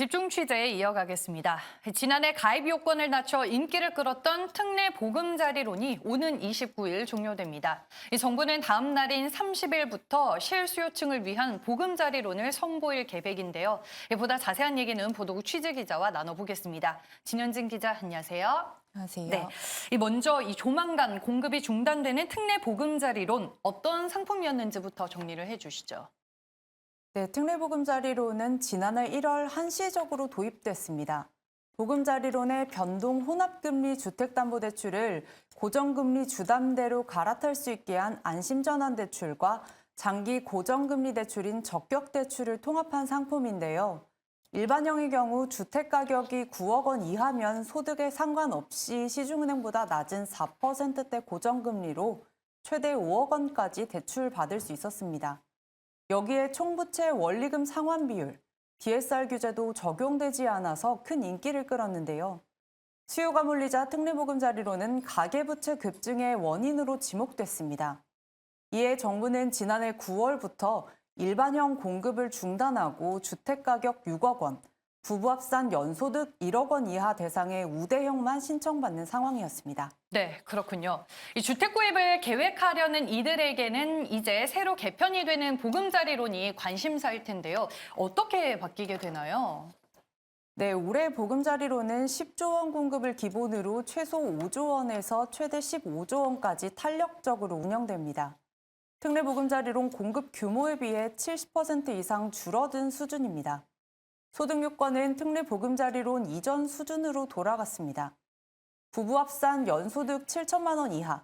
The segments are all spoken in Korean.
집중 취재에 이어가겠습니다. 지난해 가입 요건을 낮춰 인기를 끌었던 특례 보금자리론이 오는 29일 종료됩니다. 정부는 다음 날인 30일부터 실수요층을 위한 보금자리론을 선보일 계획인데요. 보다 자세한 얘기는 보도국 취재기자와 나눠보겠습니다. 진현진 기자, 안녕하세요. 안녕하세요. 네, 먼저 조만간 공급이 중단되는 특례 보금자리론 어떤 상품이었는지부터 정리를 해주시죠. 네, 특례보금자리론은 지난해 1월 한시적으로 도입됐습니다. 보금자리론의 변동 혼합금리 주택담보대출을 고정금리 주담대로 갈아탈 수 있게 한 안심전환대출과 장기 고정금리 대출인 적격대출을 통합한 상품인데요. 일반형의 경우 주택가격이 9억 원 이하면 소득에 상관없이 시중은행보다 낮은 4%대 고정금리로 최대 5억 원까지 대출받을 수 있었습니다. 여기에 총부채 원리금 상환 비율, DSR 규제도 적용되지 않아서 큰 인기를 끌었는데요. 수요가 몰리자 특례보금자리론은 가계부채 급증의 원인으로 지목됐습니다. 이에 정부는 지난해 9월부터 일반형 공급을 중단하고 주택가격 6억 원, 부부 합산 연소득 1억 원 이하 대상의 우대형만 신청받는 상황이었습니다. 네, 그렇군요. 이 주택 구입을 계획하려는 이들에게는 이제 새로 개편이 되는 보금자리론이 관심사일 텐데요. 어떻게 바뀌게 되나요? 네, 올해 보금자리론은 10조 원 공급을 기본으로 최소 5조 원에서 최대 15조 원까지 탄력적으로 운영됩니다. 특례보금자리론 공급 규모에 비해 70% 이상 줄어든 수준입니다. 소득 요건은 특례보금자리론 이전 수준으로 돌아갔습니다. 부부 합산 연소득 7천만 원 이하,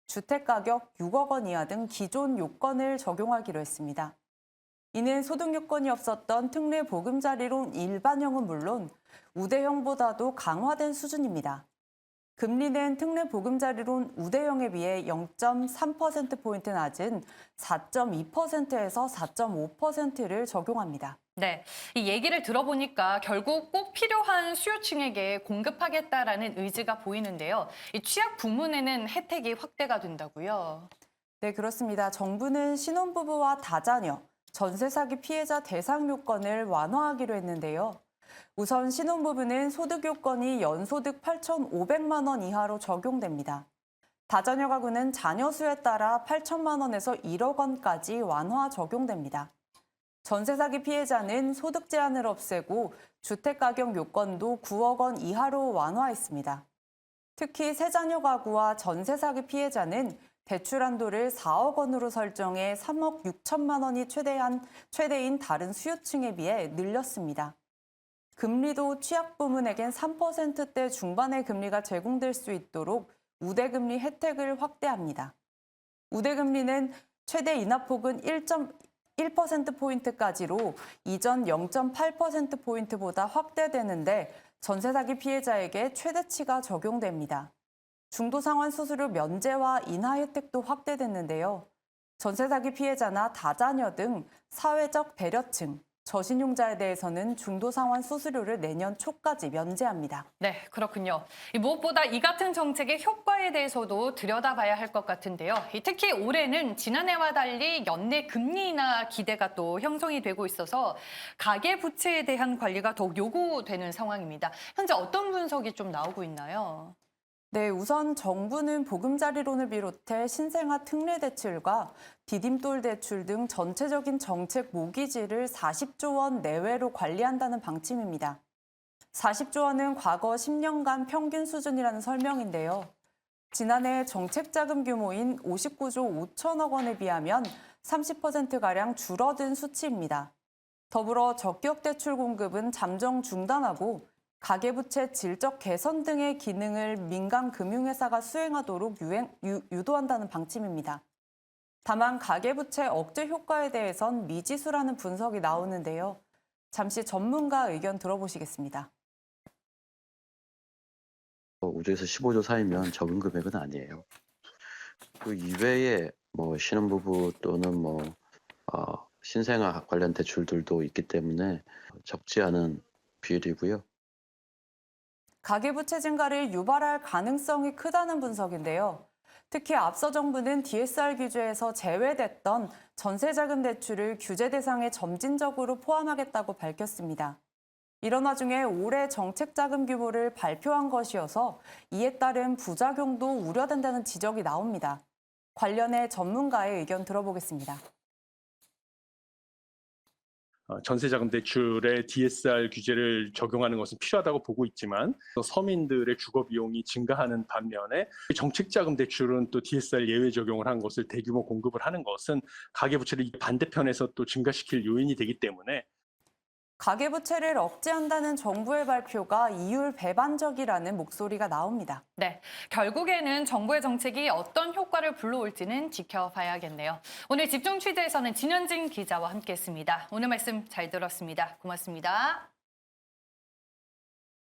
주택가격 6억 원 이하 등 기존 요건을 적용하기로 했습니다. 이는 소득 요건이 없었던 특례보금자리론 일반형은 물론 우대형보다도 강화된 수준입니다. 금리는 특례보금자리론 우대형에 비해 0.3%포인트 낮은 4.2%에서 4.5%를 적용합니다. 네, 이 얘기를 들어보니까 결국 꼭 필요한 수요층에게 공급하겠다라는 의지가 보이는데요. 이 취약 부문에는 혜택이 확대가 된다고요? 네, 그렇습니다. 정부는 신혼부부와 다자녀, 전세 사기 피해자 대상 요건을 완화하기로 했는데요. 우선 신혼부부는 소득 요건이 연소득 8,500만 원 이하로 적용됩니다. 다자녀 가구는 자녀 수에 따라 8천만 원에서 1억 원까지 완화 적용됩니다. 전세 사기 피해자는 소득 제한을 없애고 주택가격 요건도 9억 원 이하로 완화했습니다. 특히 세자녀 가구와 전세 사기 피해자는 대출 한도를 4억 원으로 설정해 3억 6천만 원이 최대인 다른 수요층에 비해 늘렸습니다. 금리도 취약 부문에겐 3%대 중반의 금리가 제공될 수 있도록 우대금리 혜택을 확대합니다. 우대금리는 최대 인하폭은 1.1%포인트까지로 이전 0.8%포인트보다 확대되는데 전세 사기 피해자에게 최대치가 적용됩니다. 중도 상환 수수료 면제와 인하 혜택도 확대됐는데요. 전세 사기 피해자나 다자녀 등 사회적 배려층, 저신용자에 대해서는 중도 상환 수수료를 내년 초까지 면제합니다. 네, 그렇군요. 무엇보다 이 같은 정책의 효과에 대해서도 들여다봐야 할 것 같은데요. 특히 올해는 지난해와 달리 연내 금리 인하 기대가 또 형성이 되고 있어서 가계 부채에 대한 관리가 더욱 요구되는 상황입니다. 현재 어떤 분석이 좀 나오고 있나요? 네, 우선 정부는 보금자리론을 비롯해 신생아 특례 대출과 디딤돌 대출 등 전체적인 정책 모기지를 40조 원 내외로 관리한다는 방침입니다. 40조 원은 과거 10년간 평균 수준이라는 설명인데요. 지난해 정책 자금 규모인 59조 5천억 원에 비하면 30%가량 줄어든 수치입니다. 더불어 적격 대출 공급은 잠정 중단하고 가계부채 질적 개선 등의 기능을 민간 금융회사가 수행하도록 유도한다는 방침입니다. 다만 가계부채 억제 효과에 대해선 미지수라는 분석이 나오는데요. 잠시 전문가 의견 들어보시겠습니다. 우주에서 15조 사이면 적은 금액은 아니에요. 그 이외에 신혼부부 또는 신생아 관련 대출들도 있기 때문에 적지 않은 비율이고요. 가계부채 증가를 유발할 가능성이 크다는 분석인데요. 특히 앞서 정부는 DSR 규제에서 제외됐던 전세자금 대출을 규제 대상에 점진적으로 포함하겠다고 밝혔습니다. 이런 와중에 올해 정책 자금 규모를 발표한 것이어서 이에 따른 부작용도 우려된다는 지적이 나옵니다. 관련해 전문가의 의견 들어보겠습니다. 전세자금 대출에 DSR 규제를 적용하는 것은 필요하다고 보고 있지만 서민들의 주거 비용이 증가하는 반면에 정책자금 대출은 또 DSR 예외 적용을 한 것을 대규모 공급을 하는 것은 가계부채를 반대편에서 또 증가시킬 요인이 되기 때문에 가계부채를 억제한다는 정부의 발표가 이율 배반적이라는 목소리가 나옵니다. 네, 결국에는 정부의 정책이 어떤 효과를 불러올지는 지켜봐야겠네요. 오늘 집중 취재에서는 진현진 기자와 함께했습니다. 오늘 말씀 잘 들었습니다. 고맙습니다.